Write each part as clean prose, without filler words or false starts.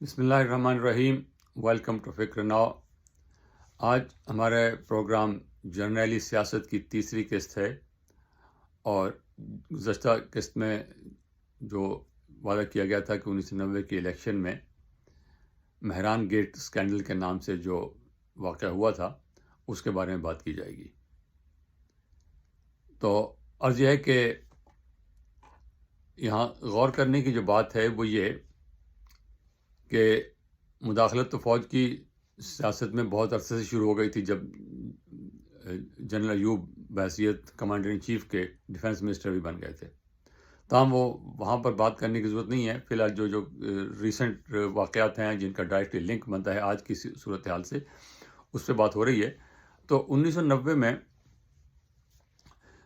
بسم اللہ الرحمن الرحیم. ویلکم ٹو فکر ناؤ. آج ہمارا پروگرام جرنیلی سیاست کی تیسری قسط ہے، اور گزشتہ قسط میں جو وعدہ کیا گیا تھا کہ 1990 کے الیکشن میں مہران گیٹ اسکینڈل کے نام سے جو واقعہ ہوا تھا اس کے بارے میں بات کی جائے گی. تو عرض یہ ہے کہ یہاں غور کرنے کی جو بات ہے وہ یہ کہ مداخلت تو فوج کی سیاست میں بہت عرصے سے شروع ہو گئی تھی، جب جنرل ایوب بحیثیت کمانڈر ان چیف کے ڈیفنس منسٹر بھی بن گئے تھے. تاہم وہ وہاں پر بات کرنے کی ضرورت نہیں ہے. فی الحال جو ریسنٹ واقعات ہیں جن کا ڈائریکٹلی لنک بنتا ہے آج کی صورتحال سے، اس پہ بات ہو رہی ہے. تو 1990 میں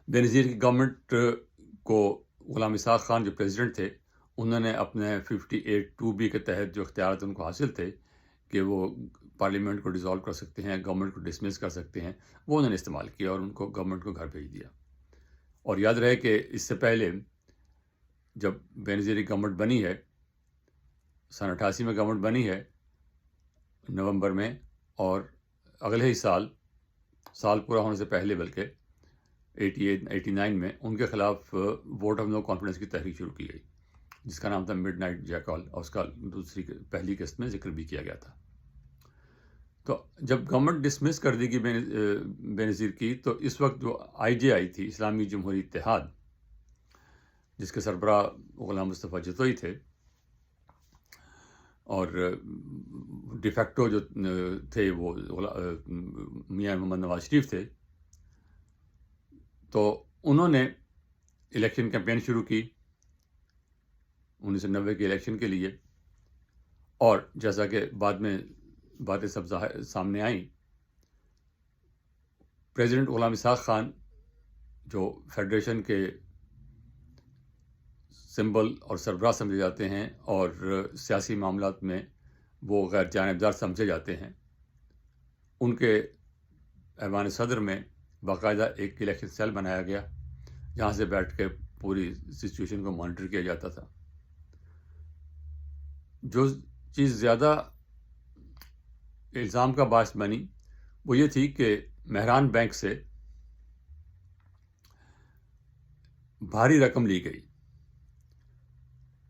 بے نظیر کی گورنمنٹ کو غلام اسحاق خان جو پریزیڈنٹ تھے، انہوں نے اپنے 58(2)B کے تحت جو اختیارات ان کو حاصل تھے کہ وہ پارلیمنٹ کو ڈیزالو کر سکتے ہیں، گورنمنٹ کو ڈسمس کر سکتے ہیں، وہ انہوں نے استعمال کیا اور ان کو گورنمنٹ کو گھر بھیج دیا. اور یاد رہے کہ اس سے پہلے جب بے نظیر کی گورنمنٹ بنی ہے، سن 88 میں گورنمنٹ بنی ہے نومبر میں، اور اگلے ہی سال پورا ہونے سے پہلے بلکہ 89 میں ان کے خلاف ووٹ آف نو کانفیڈنس کی تحریک شروع کی گئی، جس کا نام تھا مڈ نائٹ جیکال، اور اس کا پہلی قسط میں ذکر بھی کیا گیا تھا. تو جب گورنمنٹ ڈسمس کر دی گئی بے نظیر کی، تو اس وقت جو IJI تھی، اسلامی جمہوری اتحاد، جس کے سربراہ غلام مصطفیٰ جتوئی تھے، اور ڈیفیکٹو جو تھے وہ میاں محمد نواز شریف تھے، تو انہوں نے الیکشن کیمپین شروع کی 1990 کے الیکشن کے لیے. اور جیسا کہ بعد میں باتیں سب سامنے آئیں، پریزیڈنٹ غلام اسحاق خان جو فیڈریشن کے سمبل اور سربراہ سمجھے جاتے ہیں اور سیاسی معاملات میں وہ غیر جانبدار سمجھے جاتے ہیں، ان کے ایوان صدر میں باقاعدہ ایک الیکشن سیل بنایا گیا جہاں سے بیٹھ کے پوری سچویشن کو مانیٹر کیا جاتا تھا. جو چیز زیادہ الزام کا باعث بنی وہ یہ تھی کہ مہران بینک سے بھاری رقم لی گئی.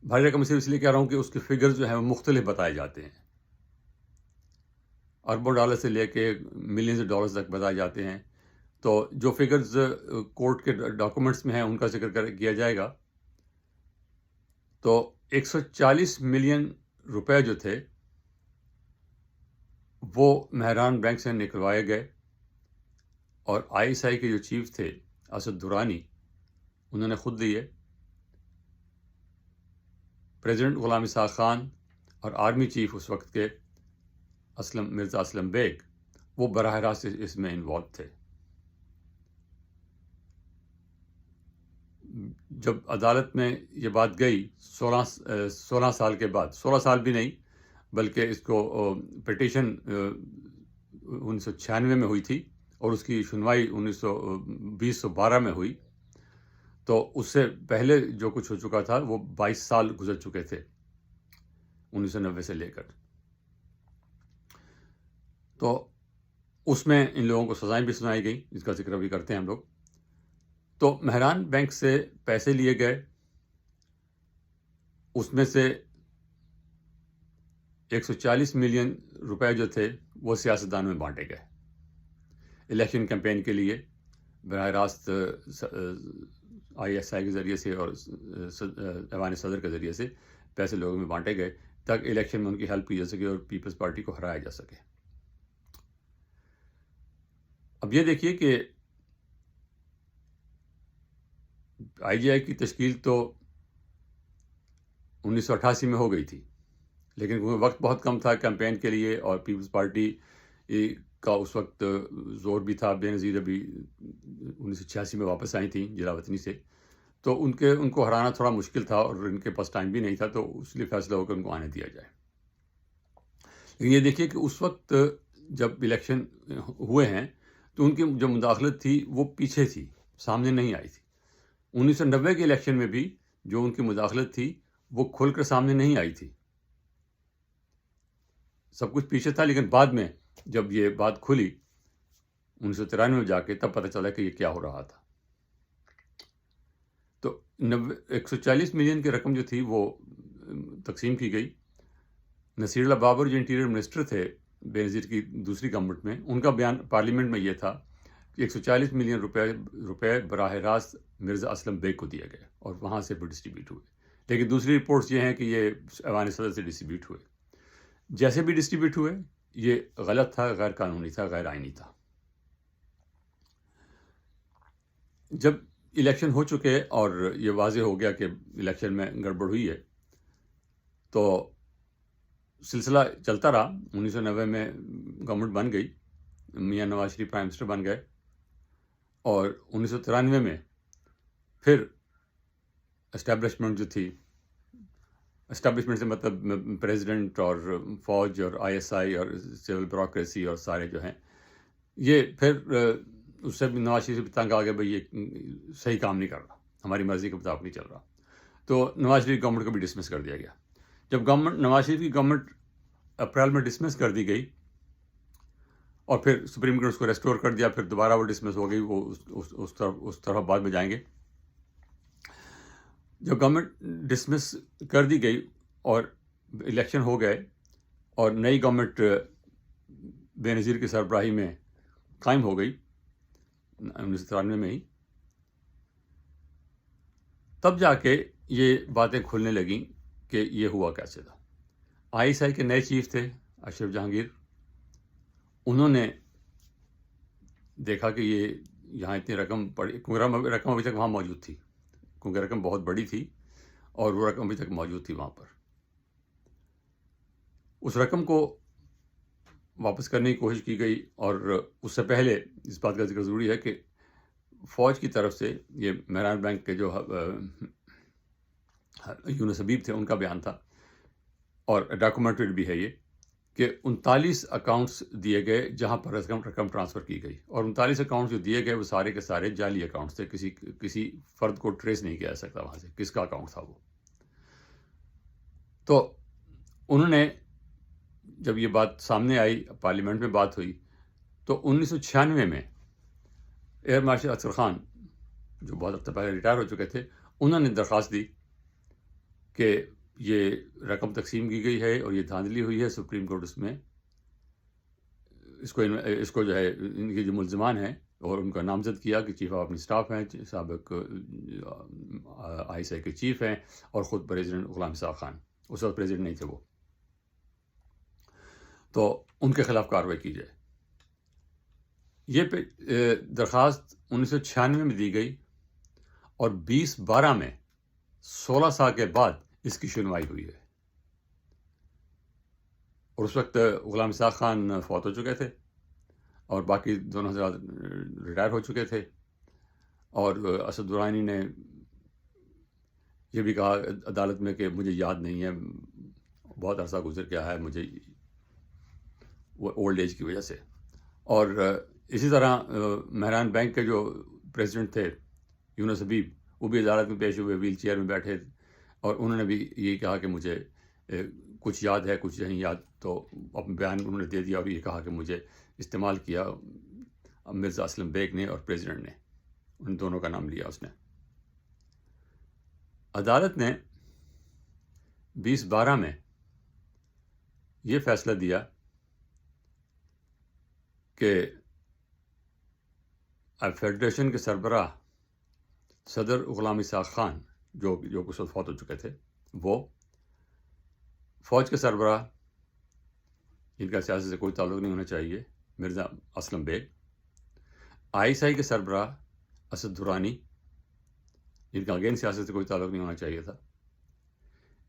بھاری رقم صرف اس لیے کہہ رہا ہوں کہ اس کے فگرز جو ہیں وہ مختلف بتائے جاتے ہیں، اربوں ڈالر سے لے کے ملینز ڈالرز تک بتائے جاتے ہیں. تو جو فگرز کورٹ کے ڈاکومنٹس میں ہیں ان کا ذکر کیا جائے گا تو 140 ملین روپے جو تھے وہ مہران بینک سے نکلوائے گئے، اور ISI کے جو چیف تھے اسد درانی، انہوں نے خود دیے. پریزیڈنٹ غلام اسحاق خان اور آرمی چیف اس وقت کے مرزا اسلم بیگ، وہ براہ راست اس میں انوالو تھے. جب عدالت میں یہ بات گئی 16 سال کے بعد، 16 سال بھی نہیں بلکہ اس کو پٹیشن 1996 میں ہوئی تھی اور اس کی سنوائی 2012 میں ہوئی، تو اس سے پہلے جو کچھ ہو چکا تھا وہ 22 سال گزر چکے تھے 1990 سے لے کر. تو اس میں ان لوگوں کو سزائیں بھی سنائی گئی، جس کا ذکر بھی کرتے ہیں ہم لوگ. تو مہران بینک سے پیسے لیے گئے، اس میں سے 140 ملین روپے جو تھے وہ سیاستدانوں میں بانٹے گئے الیکشن کیمپین کے لیے. براہ راست ISI کے ذریعے سے اور ایوان صدر کے ذریعے سے پیسے لوگوں میں بانٹے گئے تاکہ الیکشن میں ان کی ہیلپ کی جا سکے اور پیپلز پارٹی کو ہرایا جا سکے. اب یہ دیکھیے کہ IJI کی تشکیل تو 1988 میں ہو گئی تھی، لیکن وقت بہت کم تھا کیمپین کے لیے، اور پیپلز پارٹی کا اس وقت زور بھی تھا. بے نظیر ابھی 1986 میں واپس آئی تھیں جلا وطنی سے، تو ان کو ہرانا تھوڑا مشکل تھا اور ان کے پاس ٹائم بھی نہیں تھا، تو اس لیے فیصلہ ہو کر ان کو آنے دیا جائے. لیکن یہ دیکھیے کہ اس وقت جب الیکشن ہوئے ہیں تو ان کی جو مداخلت تھی وہ پیچھے تھی، سامنے نہیں آئی تھی. 1990 کے الیکشن میں بھی جو ان کی مداخلت تھی وہ کھل کر سامنے نہیں آئی تھی. سب کچھ پیچھے تھا، لیکن بعد میں جب یہ بات کھلی 1993 میں جا کے، تب پتہ چلا کہ یہ کیا ہو رہا تھا. تو 140 ملین کی رقم جو تھی وہ تقسیم کی گئی. نصیر اللہ بابر جو انٹیریئر منسٹر تھے بے نظیر کی دوسری گورنمنٹ میں، ان کا بیان پارلیمنٹ میں یہ تھا کہ 140 ملین روپے براہ راست مرزا اسلم بیگ کو دیا گیا اور وہاں سے بھی ڈسٹریبیوٹ ہوئے. لیکن دوسری رپورٹس یہ ہیں کہ یہ ایوان صدر سے ڈسٹریبیوٹ ہوئے. جیسے بھی ڈسٹریبیوٹ ہوئے یہ غلط تھا، غیر قانونی تھا، غیر آئینی تھا. جب الیکشن ہو چکے اور یہ واضح ہو گیا کہ الیکشن میں گڑبڑ ہوئی ہے، تو سلسلہ چلتا رہا. 1990 میں گورنمنٹ بن گئی، میاں نواز شریف پرائم منسٹر بن گئے، اور 1993 میں پھر اسٹیبلشمنٹ جو تھی، اسٹیبلشمنٹ سے مطلب پریزیڈنٹ اور فوج اور ISI اور سول بیوروکریسی اور سارے جو ہیں، یہ پھر اس سے بھی نواز شریف سے تنگ آ گیا، بھائی یہ صحیح کام نہیں کر رہا، ہماری مرضی کے مطابق نہیں چل رہا. تو نواز شریف گورنمنٹ کو بھی ڈسمس کر دیا گیا. جب نواز شریف کی گورنمنٹ اپریل میں ڈسمس کر دی گئی اور پھر سپریم کورٹ اس کو ریسٹور کر دیا، پھر دوبارہ وہ ڈسمس ہو گئی، وہ اس طرف بعد میں جائیں گے. جب گورنمنٹ ڈسمس کر دی گئی اور الیکشن ہو گئے اور نئی گورنمنٹ بے نظیر کی سربراہی میں قائم ہو گئی 1993 میں ہی، تب جا کے یہ باتیں کھلنے لگیں کہ یہ ہوا کیسے تھا. ISI کے نئے چیف تھے اشرف جہانگیر. انہوں نے دیکھا کہ یہ یہاں اتنی رقم پڑی، کیونکہ رقم ابھی تک وہاں موجود تھی، کیونکہ رقم بہت بڑی تھی اور وہ رقم ابھی تک موجود تھی وہاں پر. اس رقم کو واپس کرنے کی کوشش کی گئی، اور اس سے پہلے اس بات کا ذکر ضروری ہے کہ فوج کی طرف سے یہ مہران بینک کے جو یونس حبیب تھے، ان کا بیان تھا، اور ڈاکومنٹڈ بھی ہے یہ، کہ 39 اکاؤنٹس دیے گئے جہاں پر رقم ٹرانسفر کی گئی، اور 39 اکاؤنٹس جو دیے گئے وہ سارے کے سارے جعلی اکاؤنٹس تھے. کسی فرد کو ٹریس نہیں کیا جا سکتا وہاں سے کس کا اکاؤنٹ تھا وہ. تو انہوں نے جب یہ بات سامنے آئی، پارلیمنٹ میں بات ہوئی، تو 1996 میں ایئر مارشل اختر خان جو بہت عرصہ پہلے ریٹائر ہو چکے تھے، انہوں نے درخواست دی کہ یہ رقم تقسیم کی گئی ہے اور یہ دھاندلی ہوئی ہے. سپریم کورٹ اس میں اس کو جو ہے ان کے جو ملزمان ہیں اور ان کا نامزد کیا کہ چیف آف اپنی اسٹاف ہیں، سابق ISI کے چیف ہیں، اور خود پریزیڈنٹ غلام اسحاق خان، اس وقت پریزیڈنٹ نہیں تھے وہ، تو ان کے خلاف کارروائی کی جائے. یہ درخواست 1996 میں دی گئی، اور 2012 میں 16 سال کے بعد اس کی سنوائی ہوئی ہے. اور اس وقت غلام اسحاق خان فوت ہو چکے تھے اور باقی دونوں حضرات ریٹائر ہو چکے تھے. اور اسد درانی نے یہ بھی کہا عدالت میں کہ مجھے یاد نہیں ہے، بہت عرصہ گزر گیا ہے مجھے وہ اولڈ ایج کی وجہ سے. اور اسی طرح مہران بینک کے جو پریزیڈنٹ تھے یونس حبیب، وہ بھی عدالت میں پیش ہوئے، ویل چیئر میں بیٹھے، اور انہوں نے بھی یہ کہا کہ مجھے کچھ یاد ہے کچھ نہیں یاد. تو اپنا بیان انہوں نے دے دیا اور یہ کہا کہ مجھے استعمال کیا مرزا اسلم بیگ نے اور پریزیڈنٹ نے، ان دونوں کا نام لیا اس نے. عدالت نے 2012 میں یہ فیصلہ دیا کہ فیڈریشن کے سربراہ صدر غلام اسحاق خان جو اس وقت فوت ہو چکے تھے، وہ فوج کے سربراہ جن کا سیاست سے کوئی تعلق نہیں ہونا چاہیے مرزا اسلم بیگ، ISI کے سربراہ اسد درانی جن کا اگین سیاست سے کوئی تعلق نہیں ہونا چاہیے تھا،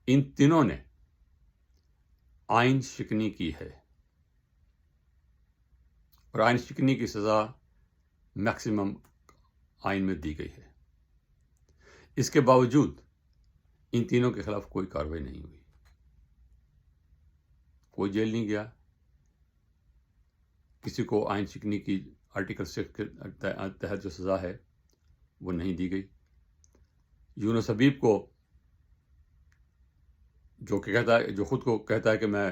ان تینوں نے آئین شکنی کی ہے، اور آئین شکنی کی سزا میکسیمم آئین میں دی گئی ہے. اس کے باوجود ان تینوں کے خلاف کوئی کارروائی نہیں ہوئی، کوئی جیل نہیں گیا، کسی کو آئین شکنی کی آرٹیکل 6 کے تحت جو سزا ہے وہ نہیں دی گئی. یونس حبیب کو جو خود کو کہتا ہے کہ میں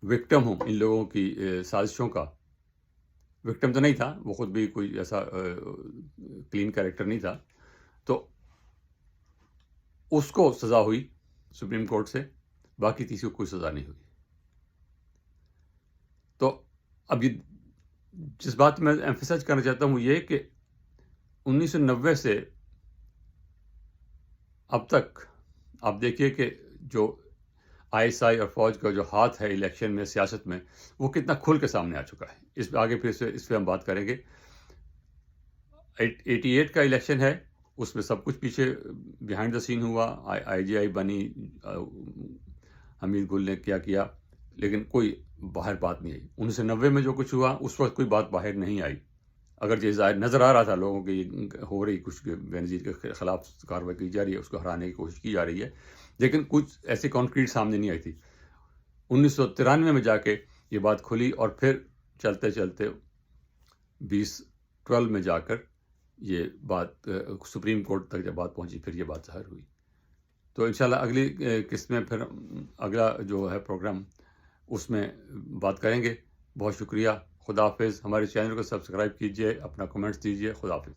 وکٹم ہوں ان لوگوں کی سازشوں کا. وکٹم تو نہیں تھا، وہ خود بھی کوئی ایسا کلین کیریکٹر نہیں تھا. تو اس کو سزا ہوئی سپریم کورٹ سے، باقی کسی کو کوئی سزا نہیں ہوئی. تو اب یہ جس بات میں ایمفسائز کرنا چاہتا ہوں یہ کہ 1990 سے اب تک آپ دیکھیے کہ جو ISI اور فوج کا جو ہاتھ ہے الیکشن میں، سیاست میں، وہ کتنا کھل کے سامنے آ چکا ہے. اس پہ آگے پھر اس پہ ہم بات کریں گے. 88 کا الیکشن ہے، اس میں سب کچھ پیچھے بیہائنڈ دا سین ہوا. IGI بنی، حمید گل نے کیا، لیکن کوئی باہر بات نہیں آئی. 1990 میں جو کچھ ہوا اس وقت کوئی بات باہر نہیں آئی. اگر یہ ظاہر نظر آ رہا تھا لوگوں کی ہو رہی کچھ بینظیر کے خلاف کارروائی کی جا رہی ہے، اس کو ہرانے کی کوشش کی جا رہی ہے، لیکن کچھ ایسی کانکریٹ سامنے نہیں آئی تھی. 1993 میں جا کے یہ بات کھلی، اور پھر چلتے چلتے 2012 میں جا کر یہ بات سپریم کورٹ تک جب بات پہنچی، پھر یہ بات ظاہر ہوئی. تو انشاءاللہ اگلی قسط میں پھر اگلا جو ہے پروگرام اس میں بات کریں گے. بہت شکریہ. خدا حافظ. ہمارے چینل کو سبسکرائب کیجیے، اپنا کمنٹس دیجیے. خدا حافظ.